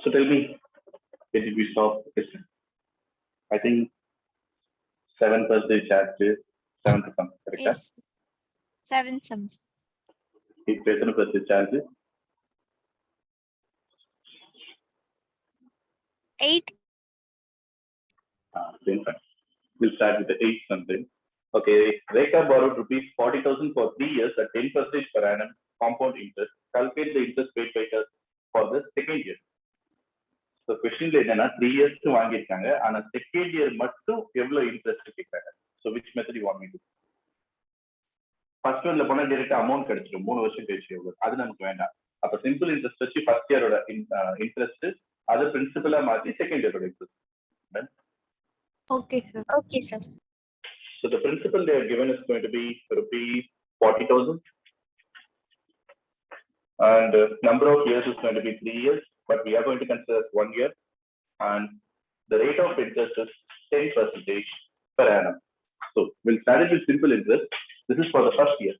So tell me, where did we stop? I think 7% charge, 7 to come, correct? Yes. 7 sums. 8% charge. 8. Same fine. We'll start with the 8 something. Okay, Rekha borrowed rupees 40,000 for 3 years at 10% per annum compound interest. Calculate the interest paid by her for the second year. So question என்னன்னா 3 years வாங்கிருக்காங்க ஆனா second year மட்டும் எவ்வளவு interest கேக்குறாங்க. So which method you want me to? First இயர்ல போனா டைரக்டா amount கிடைச்சிடும் 3 வருஷம் கழிச்சு எவ்வளவு அது நமக்கு வேண்டாம். அப்ப சிம்பிள் இன்ட்ரெஸ்ட் வச்சு ஃபர்ஸ்ட் இயரோட இன்ட்ரெஸ்ட் அது பிரின்சிபலா மாத்தி செகண்ட் இயரோட interest. Okay, sir. Okay, sir. So the principal they are given is going to be rupees 40,000 and number of years is going to be 3 years, but we are going to consider 1 year and the rate of interest is 10% per annum. So we'll start it with simple interest. This is for the first year.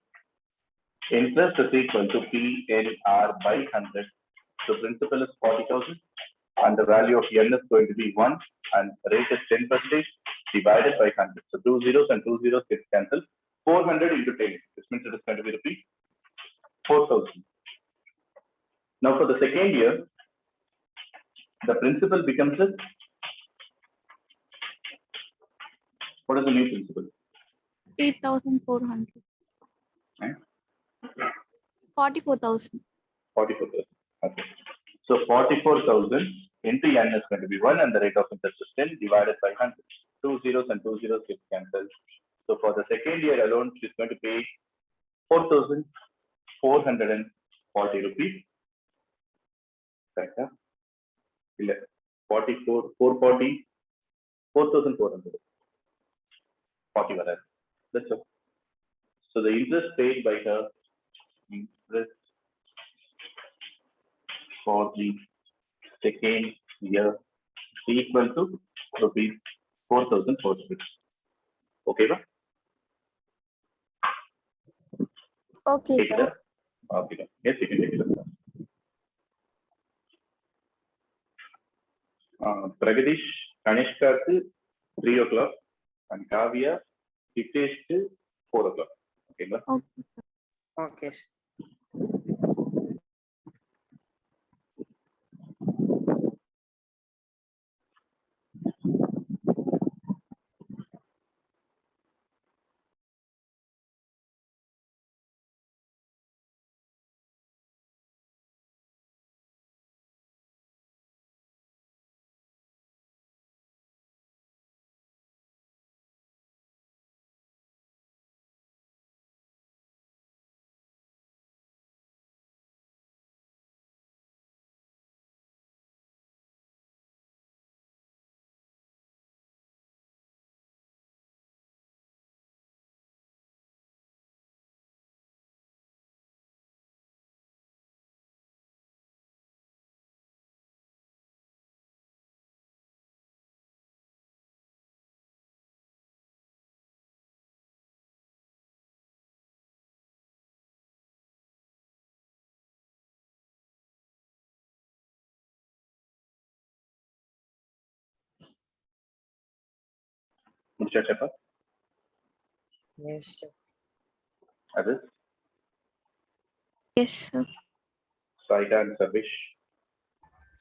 Interest is equal to PNR by 100. So principal is 40,000 and the value of N is going to be 1 and rate is 10% divided by 100. So 2 zeros and 2 zeros get cancelled. 400 into 10. This means it is going to be rupees 4,000. Now for the second year, the principal becomes a, what is the new principal? 8,400. Right? 44,000. 44,000. Okay. So 44,000 into N is going to be 1 and the rate of interest is 10 divided by 100. 2 zeros and 2 zeros get cancelled. So for the second year alone, she is going to pay 4,440 rupees. Correct? 44, 440, 4,400. 40 varas. That's all. So the interest paid by her, interest for the second year is equal to rupees 4,400. Okay, ba? Okay, Take sir. it up. Okay. Yes, you can take it up. Pragadish, Kanishka to 3 o'clock and Kavya, Hitesh to 4 o'clock. Okay, ba? Okay, sir. Okay. முடிச்சாச்சப்பா? Yes, sir. அது Yes, sir. Saida and Savish.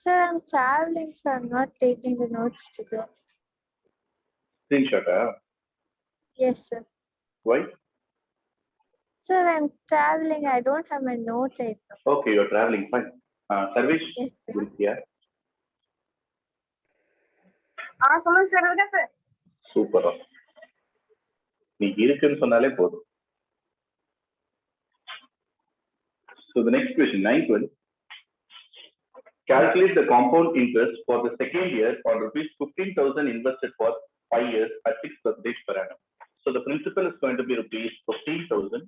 Sir, I'm traveling, so I'm not taking the notes today. Screenshot, Yes, sir. why? Sir, I'm traveling. I don't have my note right now. Okay, you're traveling, fine. Savish, Yes, sir. yeah. சொல்லுங்க sir இருக்கா sir சூப்பரா நீ இருக்குன்னு சொன்னாலே போதும். So the next question, 9th one. Calculate the compound interest for the second year on rupees 15,000 invested for 5 years at 6% per annum. So the principal is going to be rupees 15,000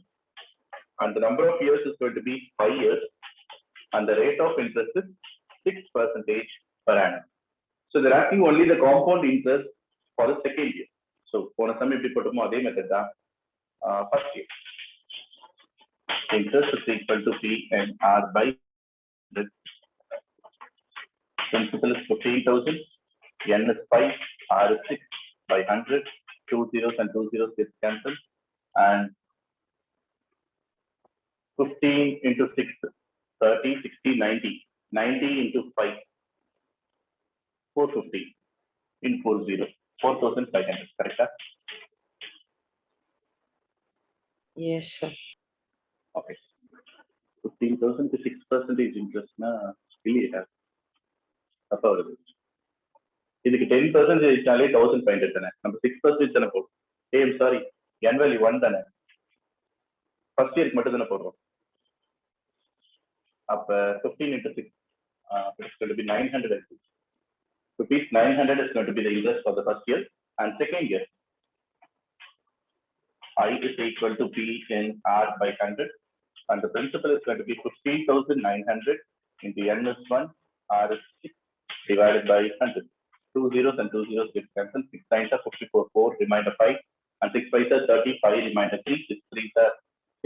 and the number of years is going to be 5 years and the rate of interest is 6% per annum. So they're asking only the compound interest for the second year. So for a sum, if you put a method, first year. Interest is equal to PNR by 100. Principal is 15,000. N is 5. R is 6 by 100. 2 zeros and 2 zeros get cancelled. And 15 into 6, 30, 60, 90. 90 into 5, 450 in 4 zeros. 4,500. Correct? Yes, sir. Okay. 15,000 to 6% interest na really have. அப்ப வருது இதுக்கு 10% இட்டாலே 1,500 தானே நம்ம 6% தானே போடுறோம். ஏம் sorry n value 1 தானே first இயருக்கு மட்டும் தானே போடுறோம். அப்ப 15 into 6 it's going to be 900 rupees. 900 is going to be the interest for the first year and second year. I is equal to P in R by 100 and the principal is going to be 15,900 into n is 1, R is 6 divided by 100. 2 zeros and 2 zeros get cancelled. 6 times are 54, 4, remainder 5, and 6 5 are 30, 5, remainder 3, 6 3 are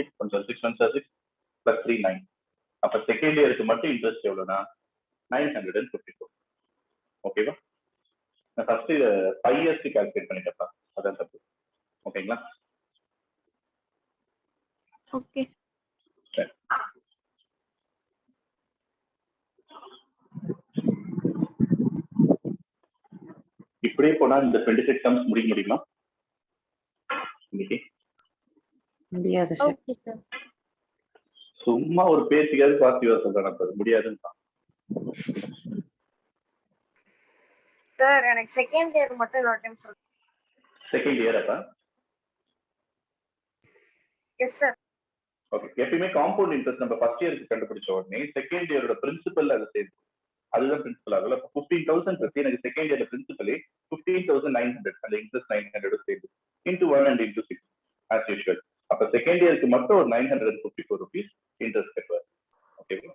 6, 1 are 6, plus 3, 9. அப்ப second இயருக்கு மட்டும் interest எவ்வளவுனா 954. ஓகேவா? நான் first இதை 5 இயர்ஸ்க்கு calculate பண்ணிட்டப்பா, அதான் தப்பு. ஓகேங்களா? ஓகே. இப்படியே போனா இந்த 26 சம்ஸ் முடிக்க முடியுமா இன்னைக்கு? முடியாது சார். Okay sir. சும்மா ஒரு பேச்சுக்காவது பாசிட்டிவா சொல்றேன், முடியாதுன்னு. சார் எனக்கு செகண்ட் இயர் மட்டும் இன்னொரு டைம் சொல்லுங்க. செகண்ட் இயர் அப்பா? Yes sir. ஓகே. எப்பயுமே காம்பவுண்ட் இன்ட்ரெஸ்ட் நம்ம ஃபர்ஸ்ட் இயருக்கு கண்டுபிடிச்ச உடனே செகண்ட் இயரோட பிரின்சிபல் அதை சேர்த்து அதுதான் பிரின்சிபல் ஆகல. 15,000 பத்தி எனக்கு செகண்ட் இயர்ல பிரின்சிபலே 15,900 அந்த இன்ட்ரெஸ்ட் 900 சேர்த்து into 1 and into 6 as usual. அப்ப செகண்ட் இயருக்கு மட்டும் ஒரு 954 rupees இன்ட்ரெஸ்ட் கட்டுவார். ஓகேவா?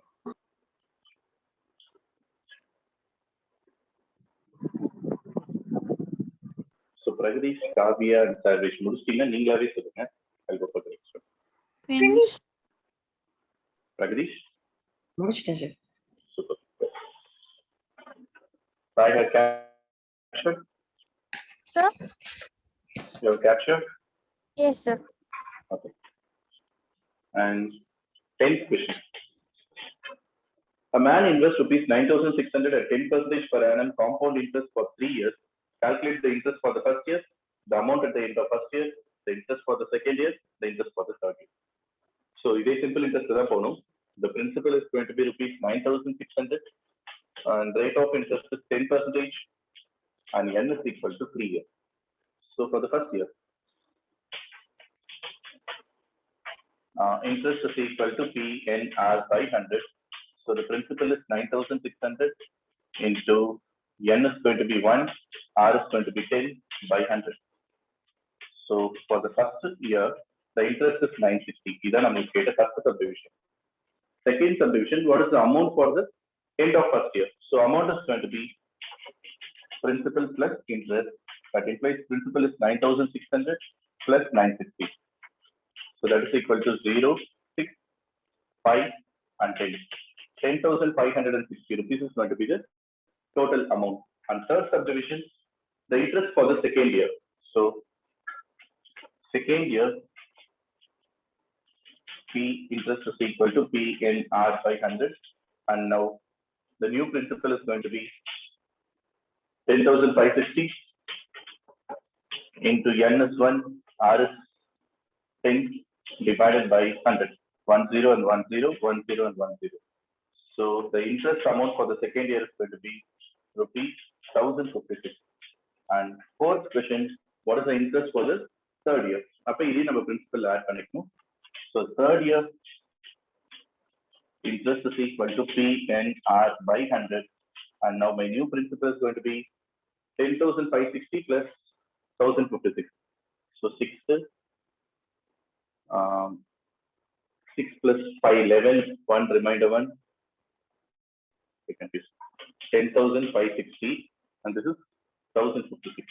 ஸோ பிரகதீஷ், காவியா அண்ட் சர்வேஷ் முடிச்சிட்டீங்கன்னா நீங்களாவே சொல்லுங்க. பிரகதீஷ் முடிச்சிட்டேன் sir. Super. I have captured. Sir? You have captured? Yes, sir. Okay. And 10th question. A man invests rupees 9,600 at 10% per annum compound interest for 3 years. Calculate the interest for the first year, the amount at the end of first year, the interest for the second year, the interest for the third year. So, இதே simple interest தான் போகணும். The principal is going to be rupees 9,600 and rate of interest is 10% and n is equal to 3 years. So, for the first year, interest is equal to PNR by 100. So, the principal is 9,600 into n is going to be 1, R is going to be 10 by 100. So, for the first year, the interest is 960. This is the first subdivision. Second subdivision, what is the amount for the end of first year? So, amount is going to be principal plus interest. That implies principal is 9,600 plus 960. So, that is equal to 0, 6, 5, and 10. 10,560 rupees is going to be the total amount. And third subdivision, the interest for the second year. So, second year, P interest is equal to PNR by 100. And now, the new principal is going to be 10,560 into n is 1, R is 10 divided by 100. 1 0 and 1 0, 1 0 and 1 0. So, the interest amount for the second year is going to be rupees 1,056. And fourth question, what is the interest for the third year? அப்ப இதே நம்ம principal add பண்ணிக்கணும். So, third year interest is equal to PNR by 100. And now my new principal is going to be 10,560 plus 1,056. So, 6 plus 5, 11, 1 remainder 1. 10,560 and this is 1,056.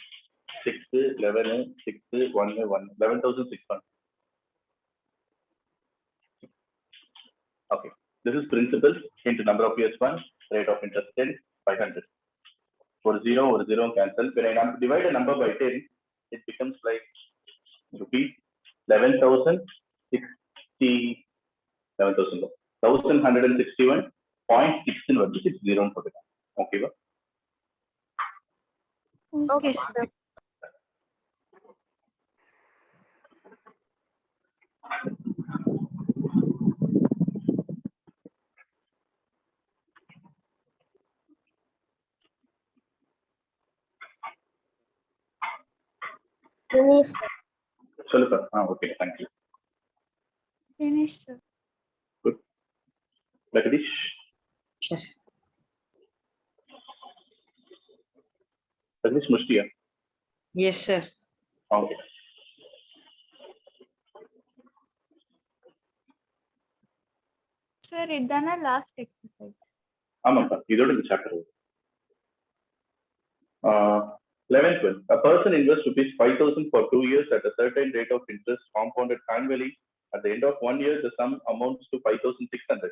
6, 11, 6, 1, 1, 11,600. Okay, this is principal into number of years 1, rate of interest 10, 500. For 0 cancel. When I divide a number by 10, it becomes like rupees 11,060, 1161.6 வருது 60 போட்டுக்கலாம். ஓகேவா? Okay, sir. Finished. சொல்லு sir. Okay, thank you. Finish, sir. Good. Jagadish, Yes. Jagadish முடிச்சிட்டியா? Yes, sir. Okay. Sir, idana last exercise. ஆமாப்பா, இதோட இந்த chapter 11th one. A person invests rupees 5,000 for 2 years at a certain rate of interest compounded annually. At the end of 1 year, the sum amounts to 5,600.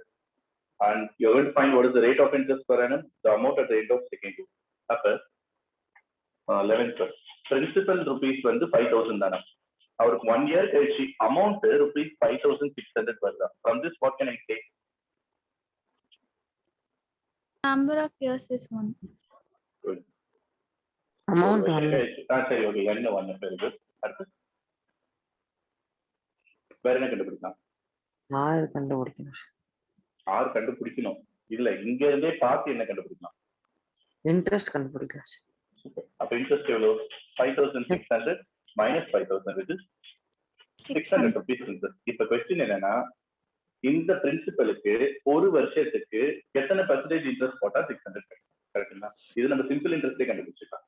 And you're going to find what is the rate of interest per annum, the amount at the end of second year. After 11th one. Principal rupees வந்து 5,000 தானே. அவருக்கு 1 year கழிச்சு amount rupees 5,600 வருதா. From this, what can I say? Number of years is 1. Good. Amount one. சரி, okay. என்ன 1 பேருக்கு அடுத்து வேற என்ன கண்டுபிடிக்கலாம்? 6 கண்டுபிடிக்கணும். 6 கண்டுபிடிக்கணும். இல்ல, இங்க இருந்தே பார்த்து என்ன கண்டுபிடிக்கலாம்? இன்ட்ரெஸ்ட் கண்டுபிடிக்கலாம். அப்ப இன்ட்ரெஸ்ட் எவ்வளவு? 5,600 minus 5,000 which is 600 rupees interest. இப்ப क्वेश्चन என்னன்னா, இந்த பிரின்சிபலுக்கு ஒரு வருஷத்துக்கு எத்தனை percentage இன்ட்ரெஸ்ட் போட்டா 600 கிடைக்கும்? கரெக்ட்டுங்களா? இது நம்ம சிம்பிள் இன்ட்ரெஸ்டே கண்டுபிடிச்சிடலாம்.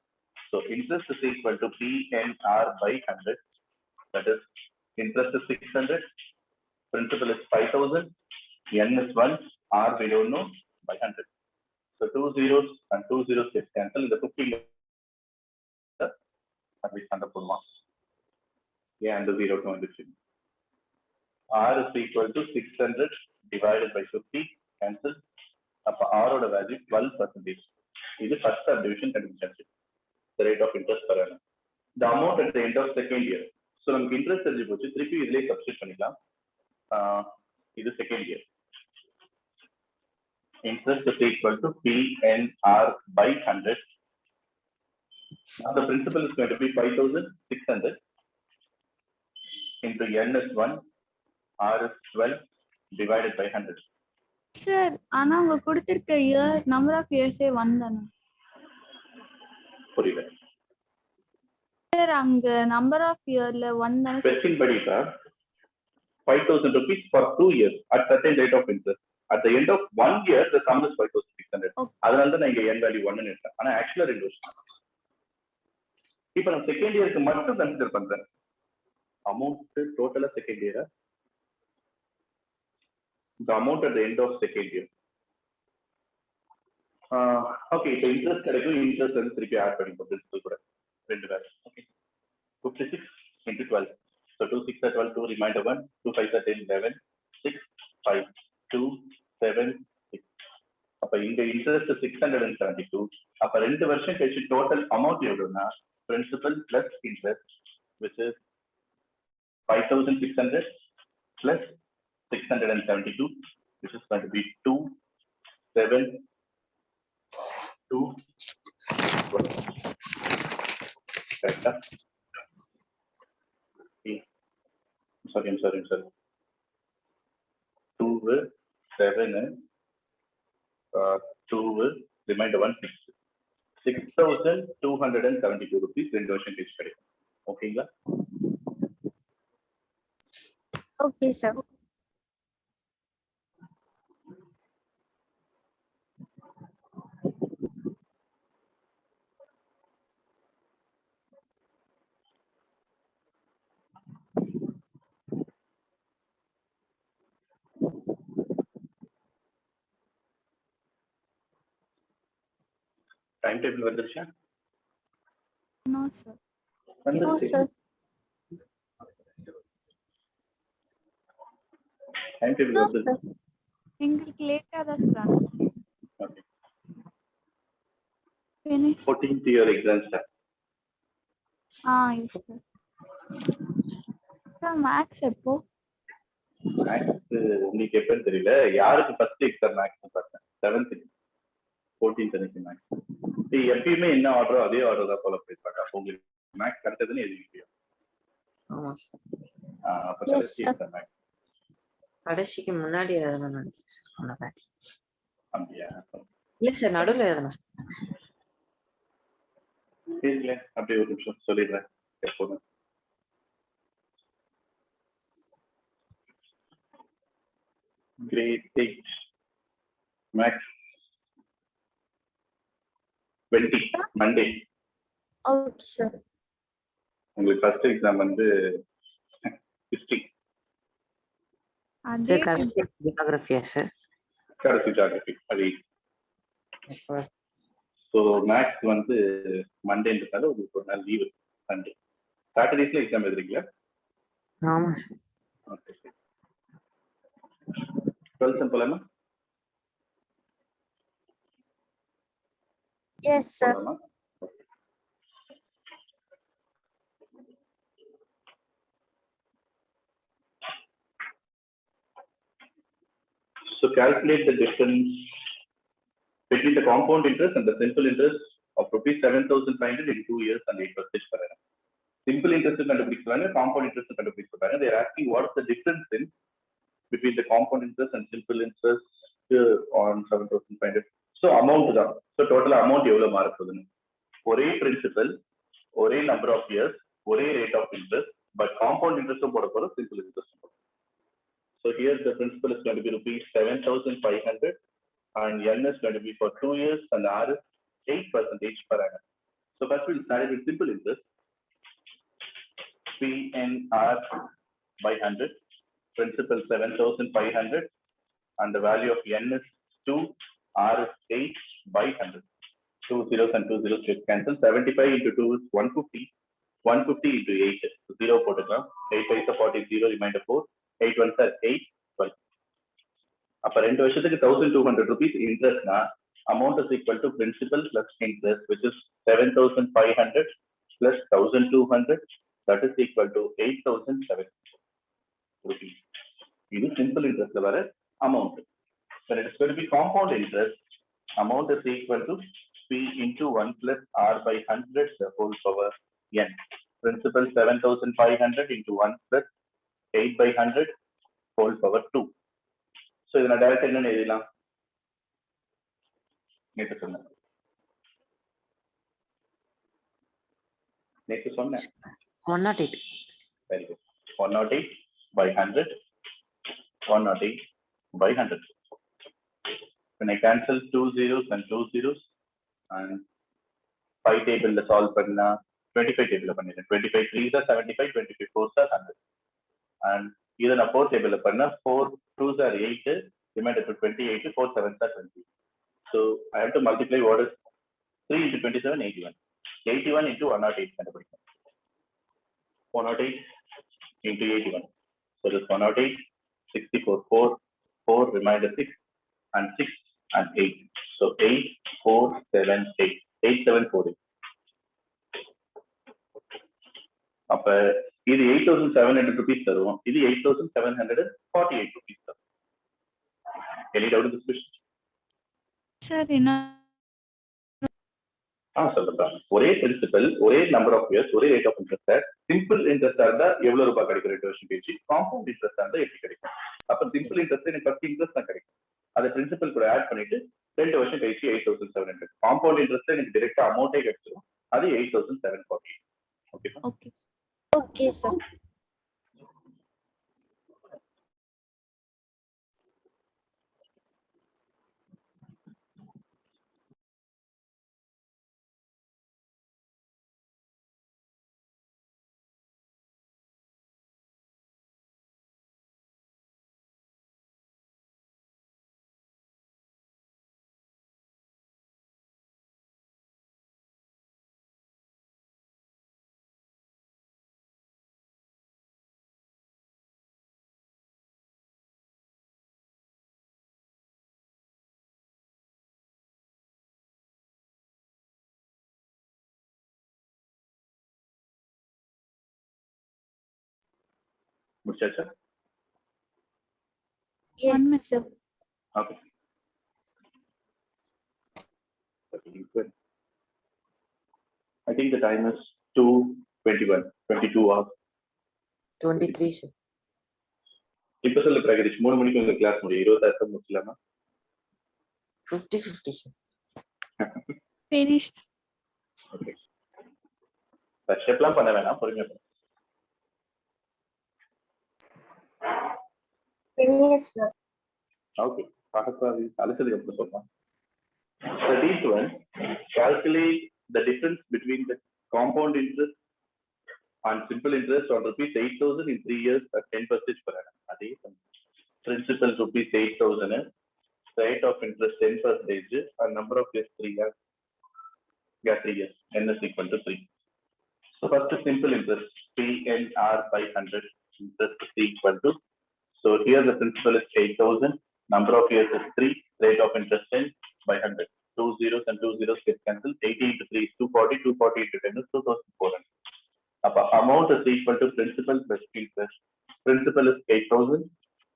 So interest is equal to PNR by 100. That is, interest is 600, principal is 5,000, N is 1, R we don't know, by 100. So 2 zeros and 2 zeros get cancelled. In the 15 at least 100 put one. Yeah, and the 0 to 100. R is equal to 600 divided by 50, cancel. Up R order value 12%. This is first subdivision condition. The rate of interest per annum. The amount at the end of second year. So நமக்கு interest தெரிஞ்சு போச்சு. திருப்பி இதிலே substitute பண்ணிக்கலாம். இது second year. Interest is equal to PNR by 100. Now the principal is going to be 5,600 into N is 1, R is 12 divided by 100. Sir, ஆனா உங்க கொடுத்திருக்க year number of years 1 தானே. புரியல. Sir, அங்க number of yearல 1 தானே. Question படிக்கா 5,000 rupees for 2 years at certain rate of interest. At the end of 1 year, the sum is 5,600. அதனால தான் நான் இங்க n value 1 ன்னு எடுத்தேன். ஆனா ஆக்சுவலா 2 வருஷம். இப்போ நான் செகண்ட் இயருக்கு மட்டும் கன்சிடர் பண்றேன். அமௌண்ட் டோட்டலா செகண்ட் இயரா? The amount at the end of second year. Okay, so interest கிடைக்கும். இன்ட்ரெஸ்ட் வந்து திருப்பி ஆட் பண்ணி பிரின்சிபல் கூட ரெண்டு வேற. Okay, 56 into 12. So 2 6 are 12, 2 remainder 1, 2 5 are 10, 11, 6 5 2 7 6. அப்ப இந்த இன்ட்ரெஸ்ட் 672. அப்ப 2 வருஷம் கழிச்சு டோட்டல் அமௌண்ட் எவ்வளவுனா principal plus interest which is 5,600 plus 672, which is going to be 2 7 2 12. Correct? I'm sorry. 2 7 2 remainder 1 6. 6,272 rupees 2 வருஷம் கழிச்சு கிடைக்கும். ஓகேங்களா? Okay, sir. டைம் டேபிள் வந்துருச்சா? No, sir. No, sir. Time table No, வந்துருச்சு. sir. எங்களுக்கு லேட்டா தான் சொல்றாங்க. Okay. Finish. 14th year exam start. Yes, sir. Sir, max எப்போ? மேக்ஸ் உங்களுக்கு எப்பன்னு தெரியல. யாருக்கு ஃபர்ஸ்ட் எக்ஸாம் மேக்ஸ் பார்த்தேன் 7th 14th அன்னைக்கு மேக்ஸ். எப்பயுமே என்ன ஆர்டரோ அதே ஆர்டர் தான் ஃபாலோ பண்ணிருப்பாங்க. அப்போ உங்களுக்கு மேக்ஸ் கிடைச்சதுன்னு எது விஷயம்? ஆமா சார். அப்ப Yes, கடைசி sir. Exam maths. கடைசிக்கு முன்னாடி எழுதணும்னு நினைக்கிறேன் சார். அந்த பேட்டி. அப்படியா? இல்ல சார், நடுவில் எழுதணும் சார். தெரியல, அப்படியே ஒரு நிமிஷம் சொல்லிடுறேன் எப்போது. Grade 8 Max 20 Sir? Monday. Okay, sir. உங்களுக்கு ஃபர்ஸ்ட் எக்ஸாம் வந்து ஹிஸ்டரி. அதே சார் கடைசி ஜியோகிராஃபியா சார்? கடைசி ஜியோகிராஃபி அது. ஸோ மேக்ஸ் வந்து மண்டேன்றதால உங்களுக்கு ஒரு நாள் லீவு சண்டே. சாட்டர்டேஸ்ல எக்ஸாம் எழுதுறீங்களா? ஆமா சார். ஓகே. 12th போலாமா? Yes, sir. போலாமா? So calculate the difference between the compound interest and the simple interest of rupees 7,500 in 2 years and 8% per annum. Simple interest கண்டுபிடிக்கிறாங்க, compound interest கண்டுபிடிக்கிறாங்க. They are asking what is the difference in between the compound interest and simple interest on 7,500. So amount தான். So total amount எவ்வளவு மாற போகுதுன்னு. ஒரே principal, ஒரே number of years, ஒரே rate of interest, but compound interest போட போற simple interest. So here the principal is going to be rupees 7,500 and N is going to be for 2 years and R is 8% per annum. So first we'll start with simple interest. PNR by 100, principal 7,500 and the value of N is 2, R is 8 by 100. 2 zeros and 2 zeros get cancel. 75 into 2 is 150. 150 into 8. So 0 போட்டுக்கலாம். 8 5 is 40, 0 remainder 4. 8 1 is 8, 12. அப்ப 2 வருஷத்துக்கு 1,200 rupees interest na amount is equal to principal plus interest, which is 7,500 plus 1,200, that is equal to 8,700 rupees. This is simple interest la vara amount. When it is going to be compound interest, amount is equal to P into 1 plus R by 100 the whole power N. Principal 7,500 into 1 plus 8 by 100 whole power 2. So இதனை direct என்ன எழுதலாம்? நேத்து சொன்னேன். 108. Very good. 108 by 100. 108 by 100. When I cancel 2 zeros and 2 zeros and 5 table la solve பண்ணா 25 table la பண்ணிட்டேன். 25 3s are 75, 25 4s are 100. And இதை நான் 4 table la பண்ணா 4 2s are 8, remainder to 28, 4 7s are 20. So I have to multiply what is 3 into 27, 81. 81 into 108 கண்டுபிடிக்கும். 108 into 81. So this 108, 64, 4, 4, remainder 6, and 6 and 8. So 8, 4, 7, 8. 8, 7, 4, 8. அப்ப இது 8,700 rupees தருவோம். இது 8,748 rupees தரும். Any doubt in this question? Sir, என்ன? சொல்றேன். ஒரே பிரின்சிபல், ஒரே நம்பர் ஆஃப் இயர்ஸ், ஒரே ரேட் ஆஃப் இன்ட்ரெஸ்ட். சிம்பிள் இன்ட்ரெஸ்டா இருந்தா எவ்வளவு ரூபாய் கிடைக்கும் 2 வருஷம் கழிச்சு? காம்பவுண்ட் இன்ட்ரெஸ்டா இருந்தா எப்படி கிடைக்கும்? அப்ப சிம்பிள் இன்ட்ரெஸ்ட் எனக்கு 10 இன்ட்ரெஸ்ட் தான் கிடைக்கும். அதை பிரின்சிபல் கூட ஆட் பண்ணிட்டு 2 வருஷம் கழிச்சு 8,700. காம்பவுண்ட் இன்ட்ரெஸ்ட் எனக்கு டைரக்டா அமௌண்டே கிடைச்சிடும். அது 8,740. Okay. Okay. Okay, sir. முடிச்சாச்சா? Yes, sir. Okay. Good. I think the time is 2:21, 22 hours. 23, sir. இப்ப சொல்லு பிரகதீஷ், 3 மணிக்கு உங்க கிளாஸ் முடியும், 26 முடிச்சலாமா? 50-50, sir. Finished. ஓகே. ஸ்டெப்லாம் பண்ண வேணாம், பொறுமையா பண்ணு. Finished, sir. ஓகே. பாக்கப்பாவி அலசதுக்கு அப்புறம் சொல்லலாம். 13th one, calculate the difference between the compound interest and simple interest on rupees 8,000 in 3 years at 10% per annum. அதே principal rupees 8,000, rate of interest 10%, and number of years 3 years. Yeah, 3 years. N is equal to 3. So first simple interest, PNR by 100, interest is equal to. So here the principal is 8,000, number of years is 3, rate of interest 10 by 100. 2 zeros and 2 zeros get cancelled. 80 into 3 is 240, 240 into 10 is 2,400. Amount is equal to principal plus interest. Principal is 8,000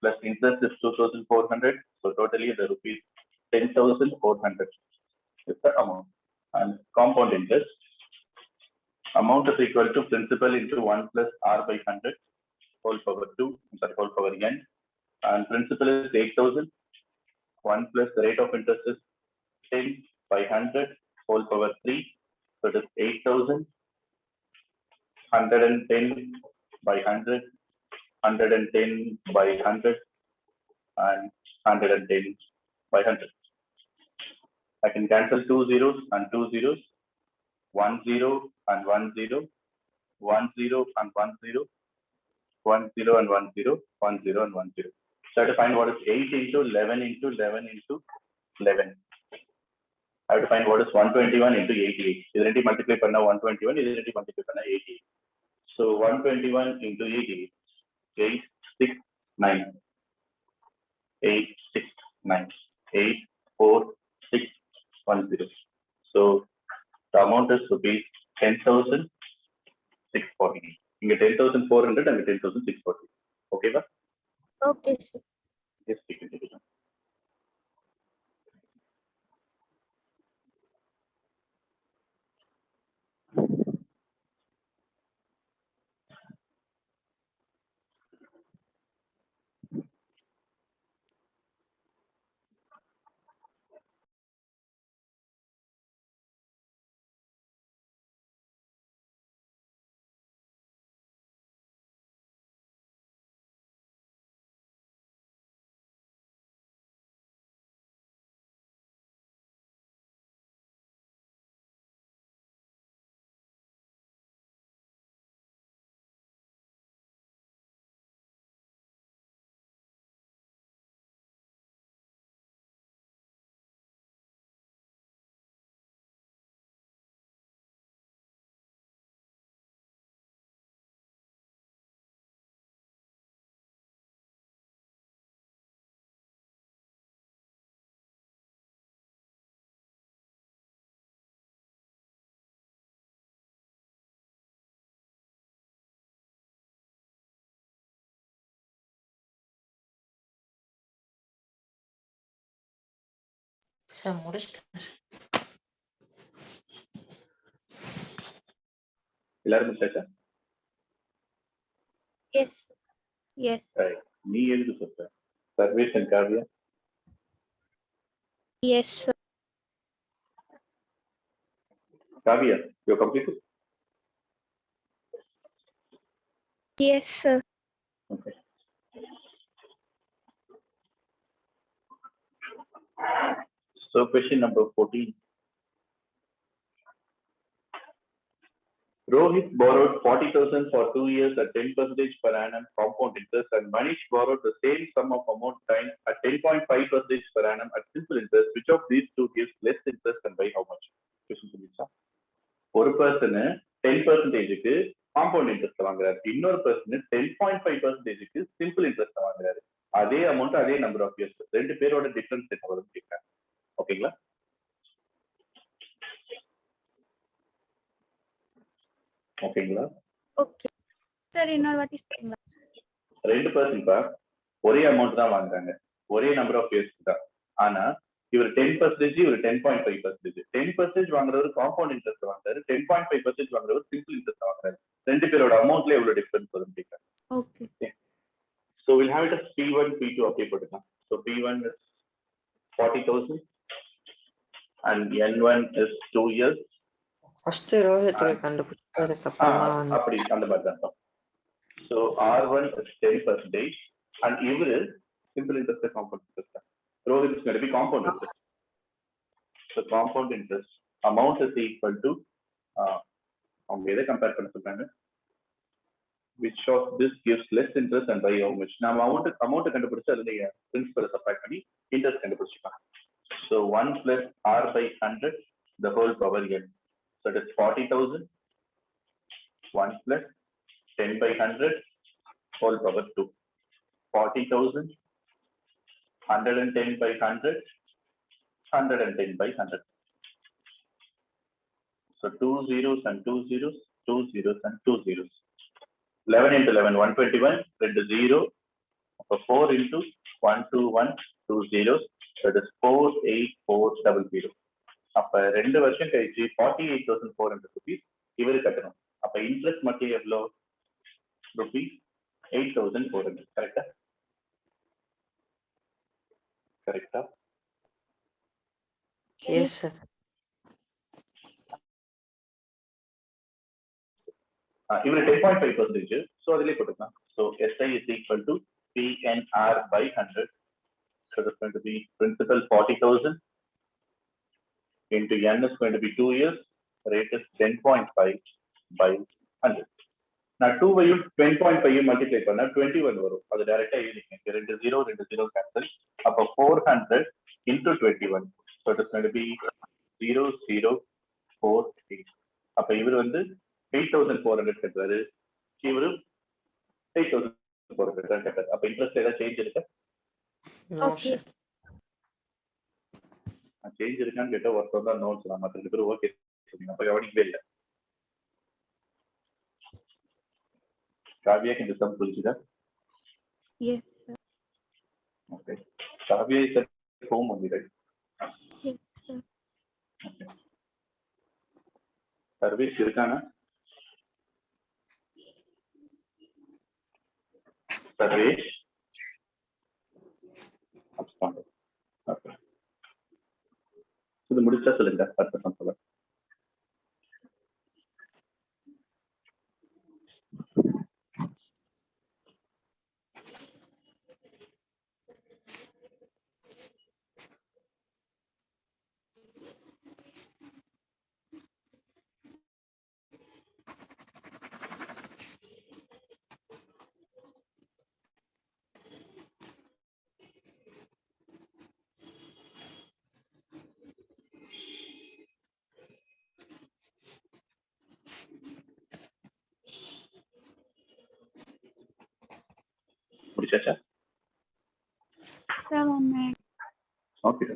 plus interest is 2,400. So totally the rupees 10,400 is the amount. And compound interest, amount is equal to principal into 1 plus R by 100 whole power 2, whole power n. And principal is 8,000. 1 plus the rate of interest is 10 by 100 whole power 3. So it is 8,000. 110 by 100, 110 by 100, and 110 by 100. I can cancel 2 zeros and 2 zeros, 1 0 and 1 0, 1 0 and 1 0, 1 0 and 1 0, 1 0 and 1 0. So I have to find what is 8 into 11 into 11 into 11. I have to find what is 121 into 88. This is multiply panna 121, this is multiply panna 88. So 121 into 88, 869, 869, 84610. So the amount is rupees 10,640. You get 10,400 and 10,640. Okay, ba? Okay, sir. Yes, we can take it. Sir, முடிச்சிட்டேன். எல்லாரும் முடிச்சாச்சா? Yes. Yes. நீ எழுது சொல்ற. Sarvesh and Kavya. Yes, sir. Kavya, you're completed? Yes, sir. Okay. So question number 14. Rohit borrowed 40,000 for 2 years at 10% per annum compound interest, and Manish borrowed the same sum of amount time at 10.5% per annum at simple interest. Which of these two gives less interest and by how much? Question புரியுதா? ஒரு person 10%க்கு compound interest வாங்குறாரு, இன்னொரு person 10.5%க்கு simple interest வாங்குறாரு. அதே amount அதே number of years, ரெண்டு பேரோட difference என்ன வரும்னு கேட்கறாங்க. ஓகேங்களா? ஓகேங்களா? Okay. Sir, இன்னொரு வாட்டி சொல்லுங்க. 2% ஒரே அமௌண்ட் தான் வாங்குறாங்க, ஒரே நம்பர் ஆஃப் இயர்ஸ் தான். ஆனா இவர் 10%, இவர் 10.5%. 10% வாங்குறவர் காம்பவுண்ட் இன்ட்ரெஸ்ட் வாங்குறாரு, 10.5% வாங்குறவர் சிம்பிள் இன்ட்ரெஸ்ட் வாங்குறாரு. ரெண்டு பேரோட அமௌண்ட்ல எவ்வளவு டிஃபரன்ஸ் வரும் கேட்கிறேன். Okay. So we'll have it as P1, P2 அப்படியே போட்டுக்கலாம். So P1 is 40,000 and N1 is 2 years. First ரோஹித்துக்கு கண்டுபிடிச்சதுக்கு அப்புறமா வந்து அப்படி அந்த மாதிரி தான். So R1 is 10% and இவர் simple interest compound interest. Rohit is going to be compound interest. So compound interest amount is equal to அவங்க எதை கம்பேர் பண்ண சொல்றாங்க, which of this gives less interest and by how much. நாம amount கண்டுபிடிச்சு அதுல பிரின்சிபலை subtract பண்ணி interest கண்டுபிடிச்சிக்கலாம். So 1 plus R by 100 the whole power n. So it is 40,000. 1 plus 10 by 100 whole power 2. 40,000. 110 by 100. 110 by 100. So 2 zeros and 2 zeros, 2 zeros and 2 zeros. 11 into 11, 121, ரெண்டு 0. அப்போ 4 into 121, 2 zeros. That is 48400. அப்ப 2 வருஷம் கழிச்சு 48,400 rupees இவரு கட்டணும். அப்ப interest மட்டும் எவ்வளோ rupees 8,400. கரெக்டா? கரெக்டா? Yes sir. இவரு 10.5%, so அதிலே போட்டுக்கலாம். So SI is equal to PNR by 100. So that's going to be principal 40,000 into N is going to be 2 years. Rate is 10.5 by 100. Now 2 by 10.5 multiply பண்ணா 21 வரும். அது டைரக்டா எழுதிங்க. 2 0 cancel. அப்ப 400 into 21. So it is going to be 0048. அப்ப இவர் வந்து 8,400 கட்டுறாரு, இவரு 8,400 கட்டுறாரு. அப்ப இன்ட்ரெஸ்ட் ஏதாவது சேஞ்ச் இருக்கா? Okay. சேஞ்ச் இருக்கான்னு கேட்டா ஒருத்தர் தான் நோட்ஸ் நான் மற்ற 2 பேரும் ஓகே சொன்னீங்க. அப்ப கவனிக்கவே இல்லை. காவியாக்கு இந்த சம் புரிஞ்சுதா? Yes, sir. Okay. Kavya is at home only, right? Yes, sir. Okay. Sarvesh irukana? Sarvesh? Absconded. Okay. இது முடிச்சா சொல்லுங்க அடுத்த சம் சொல்ல. முடிச்சாச்சா? 7 minutes. Okay.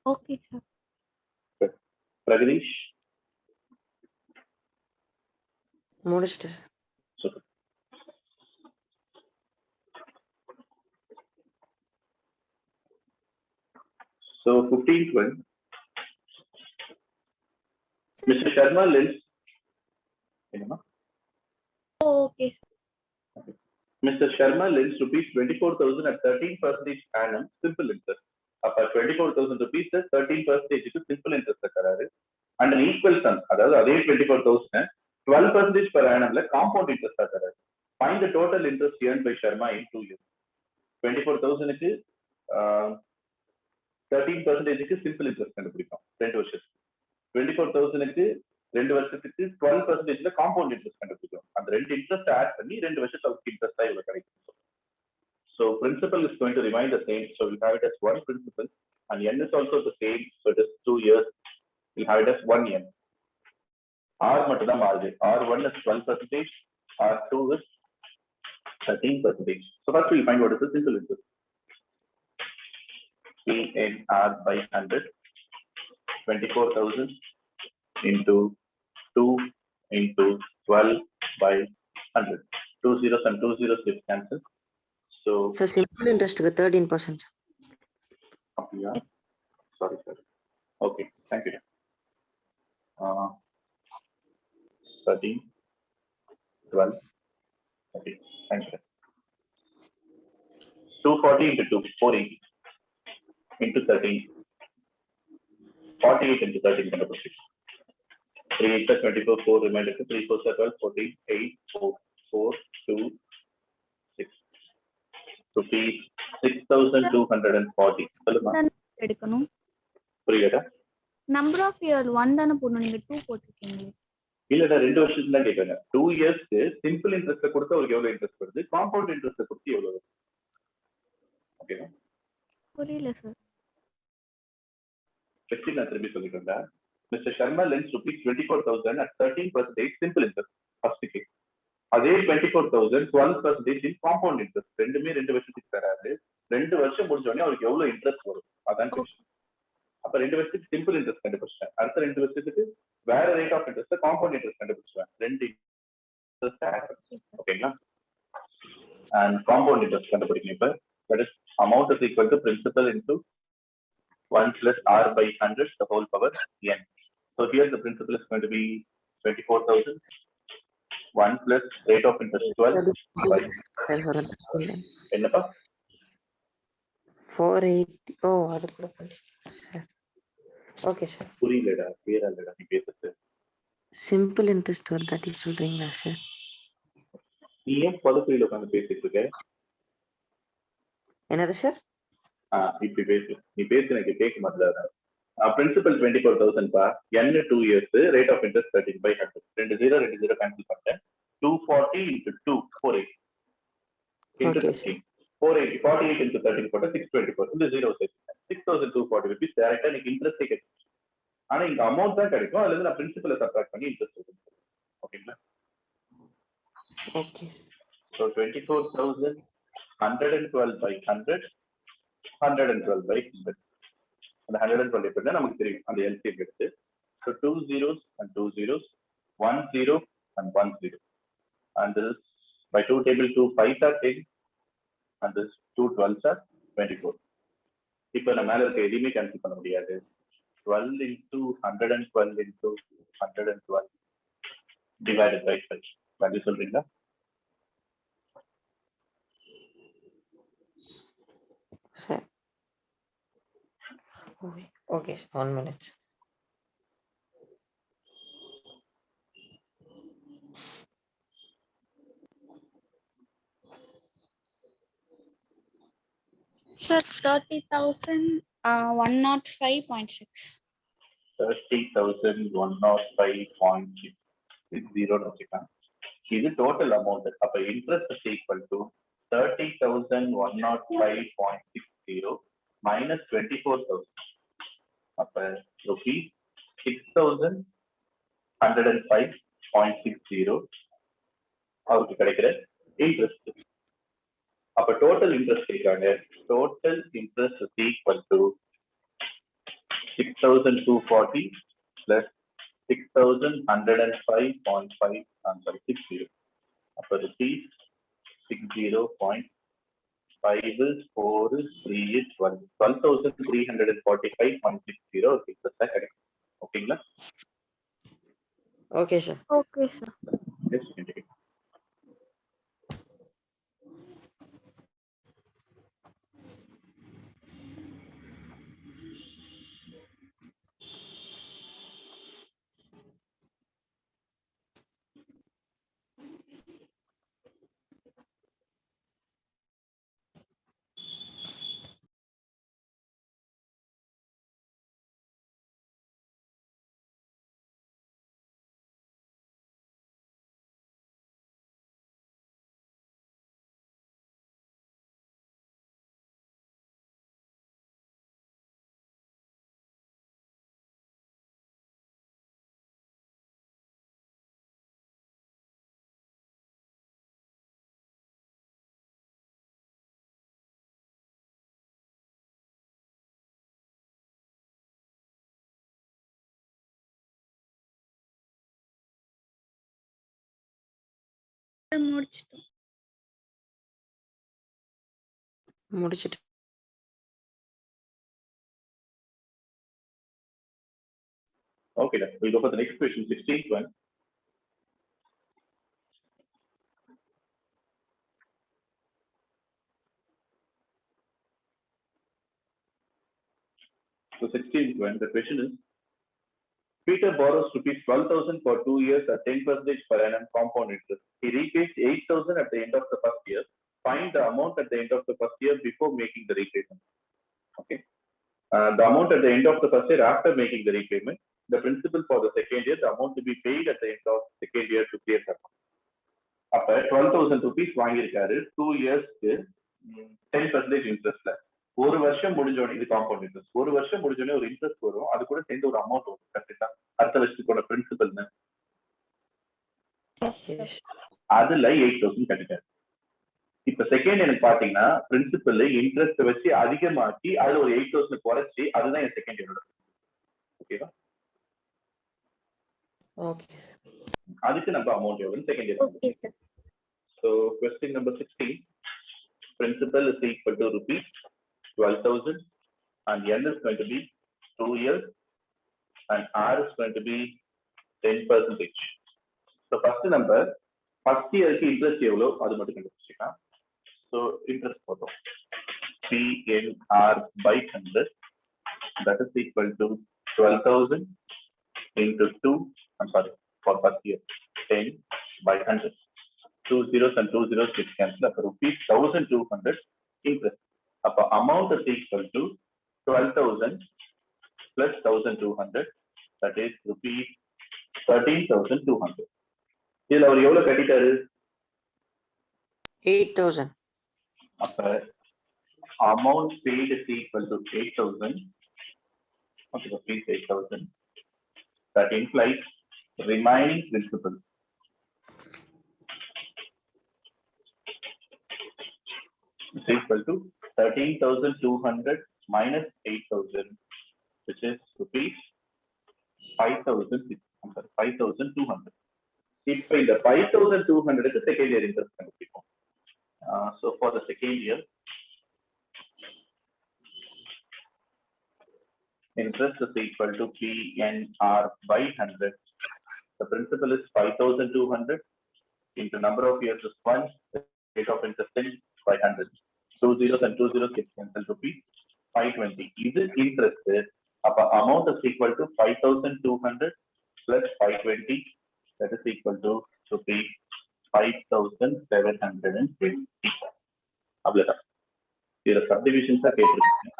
Okay, sir. Pragadish? முடிச்சிட்டு Super. So 15th one, Mr. Sharma lends. Oh, okay, sir. Mr. Sharma lends rupees 24,000 at 13% annum simple interest. அப்ப 24,000 rupees 13% simple interest தராரு. And an equal sum, அதாவது அதே 24,000 12% per annumல compound interest தராரு. Find the total interest earned by Sharma in 2 years. 24,000க்கு 13%க்கு simple interest கண்டுபிடிக்கும் 2 வருஷத்துக்கு. 24,000க்கு 2 வருஷத்துக்கு 12%ல compound interest கண்டுபிடிக்கும். அந்த ரெண்டு இன்ட்ரெஸ்ட் ஆட் பண்ணி 2 வருஷத்துக்கு இன்ட்ரெஸ்டா இவ்வளவு கிடைக்கும். So principal is going to remain the same. So we'll have it as one principal, and n is also the same. So it is 2 years. We'll have it as 1 n. R மட்டும் தான் மாறுது. R1 is 12%, R2 is 13%. So first we'll find what is the simple interest. PNR by 100, 24,000 into 2 into 12 by 100. 2 zeros and 2 zeros get cancelled. So simple interest 13%. Yeah. Sorry, sir. Okay, thank you. 13, 12, 13. Thank you. 240 into 2, 480 into 13. 48 into 13, 3 8 plus 24, 4 remainder, 3 4 12, 14, 8, 4, 4, 2, 6. Rupees 6,240. எடுக்கணும். புரியலடா? Number of year 1 தான போடணும், நீங்க 2 போட்டுருக்கீங்க. இல்லடா, 2 வருஷத்துக்கு தான் கேட்காங்க. 2 இயர்ஸ்க்கு simple interest கொடுத்தா அவருக்கு எவ்வளவு இன்ட்ரெஸ்ட் வருது, காம்பவுண்ட் இன்ட்ரெஸ்ட் கொடுத்து எவ்வளவு வருது? ஓகேவா? புரியல சார். Question நான் திருப்பி சொல்லிட்டேன்டா. Mr. Sharma lends rupees 24,000 at 13% simple interest first case. அதே 24,000 12% in compound interest. ரெண்டுமே 2 வருஷத்துக்கு தராது. 2 வருஷம் முடிஞ்ச உடனே அவருக்கு எவ்வளவு இன்ட்ரெஸ்ட் வரும் அதான் question. அப்ப 2 வருஷத்துக்கு சிம்பிள் இன்ட்ரெஸ்ட் கண்டுபிடிச்சேன். அடுத்த 2 வருஷத்துக்கு வேற rate of interest compound interest கண்டுபிடிச்சேன். 2 இன்ட்ரெஸ்ட் ஓகேங்களா? and compound interest கண்டுபிடிக்கணும். இப்ப that is amount is equal to principal into 1 plus r by 100 the whole power n. So here the principal is going to be 24,000. 1 plus rate of interest 12 by என்னப்பா 480. ஓ அது கூட okay sir. புரியலடா, கிளியரா இல்லடா நீ பேசுறது. Simple interest வருதாட்டி சொல்றீங்களா sir? நீ ஏன் பதப்பில உட்கார்ந்து பேசிட்டு இருக்க? என்னது சார்? இப்படி பேசு. நீ பேசு, எனக்கு கேட்க மாட்டேதா? பிரின்சிபல் 24,000 பா, n 2 years, rate of interest 13/100. 2 0 2 0 cancel பண்ணிட்டேன். 240 into 2 480 into 15. 480 48 into 13 போட்டா 624. இந்த 0 சேர்த்துட்டேன். 6,240 rupees டைரக்டா எனக்கு இன்ட்ரெஸ்ட் கிடைக்கும். ஆனா இங்க அமௌண்ட் தான் கிடைக்கும். அதுல இருந்து நான் பிரின்சிபலை சப்ட்ராக்ட் பண்ணி இன்ட்ரெஸ்ட் கொடுப்பேன். ஓகேங்களா? ஓகே. So 24,000 112 by 100 112 by 100. அந்த 112 எப்படின்னா நமக்கு தெரியும், அந்த LCM எடுத்து. So 2 zeros and 2 zeros, 1 0 and 1 0. And this is by 2 table 2 5s are 10 and this 2 12s are 24. இப்போ நம்ம மேல இருக்க எதுவுமே கேன்சல் பண்ண முடியாது. 12 into 112 into 112 divided by 5. Value சொல்றீங்களா? Okay, 1 minute. Sir, 30,000 105.6. 30,105.60 வச்சுக்கலாம். இது டோட்டல் அமௌண்ட். அப்ப இன்ட்ரெஸ்ட் ஈக்குவல் டு 30,105.60 மைனஸ் 24,000. அப்ப rupees 6,105.60 அவருக்கு கிடைக்கிற இன்ட்ரெஸ்ட். அப்ப டோட்டல் இன்ட்ரெஸ்ட் கேட்காங்க. Total interest is equal to 6,240 plus 6,105.60. அப்ப rupees 60.5 is 4 is 3 is 12,345.60 interest கிடைக்கும். ஓகேங்களா? Okay sir. Okay, sir. Yes, முடிச்சிட்டோம். முடிச்சிட்டு Okay, we'll go for the next question, 16th one. So 16th one, the question is, Peter borrows rupees 12,000 for 2 years at 10% per annum compound interest. He repays 8,000 at the end of the first year. Find the amount at the end of the first year before making the repayment. Okay. The amount at the end of the first year after making the repayment. The principal for the second year, the amount to be paid at the end of second year to clear the amount. அப்ப 12,000 rupees வாங்கியிருக்காரு 2 இயர்ஸ்க்கு 10% இன்ட்ரெஸ்ட்ல. ஒரு வருஷம் முடிஞ்சோடனே இது compound interest. ஒரு வருஷம் முடிஞ்சோடனே ஒரு இன்ட்ரெஸ்ட் வரும், அது கூட சேர்ந்து ஒரு அமௌண்ட் வரும். கரெக்டா? அடுத்த வருஷத்துக்கோட பிரின்சிபல்னு அதுல 8,000 கட்டிட்டாரு. இப்ப செகண்ட் எனக்கு பாத்தீங்கன்னா பிரின்சிபல் இன்ட்ரெஸ்ட் வச்சு அதிகமாக்கி அதுல ஒரு 8,000 குறைச்சி அதுதான் என் செகண்ட் இயரோட. ஓகேவா? ஓகே. அதுக்கு நம்ம அமௌண்ட் எவ்வளவு second year. Okay sir. So question number 16, principal is equal to rupees 12,000 and N is going to be 2 years and R is going to be 10%. So first number, first year interest எவ்வளோ அது மட்டும் கண்டுபிடிச்சிக்கலாம். So interest போட்டோம் PNR by 100, that is equal to 12,000 into 2, I'm sorry, for first year 10 by 100. 2 zeros and 2 zeros get cancelled. அப்ப rupees 1,200 interest. அப்ப amount is equal to 12,000 plus 1,200, that is rupees 13,200. இதுல அவர் எவ்வளவு கட்டிட்டாரு? 8,000. அப்ப amount paid is equal to 8,000. Okay, rupees 8,000. That implies remaining principal is equal to 13,200 minus 8,000, which is rupees 5,200. If the 5,200 is the second year interest. So for the second year, interest is equal to PNR by 100. The principal is 5,200 into number of years is 1, rate of interest 10 by 100. 2 zeros and 2 zeros get cancelled, rupees 520. This interest is amount is equal to 5,200 plus 520, that is equal to rupees 5,720. அவ்வளவுதான். இதுல subdivisions are கேட்டிருக்கீங்க.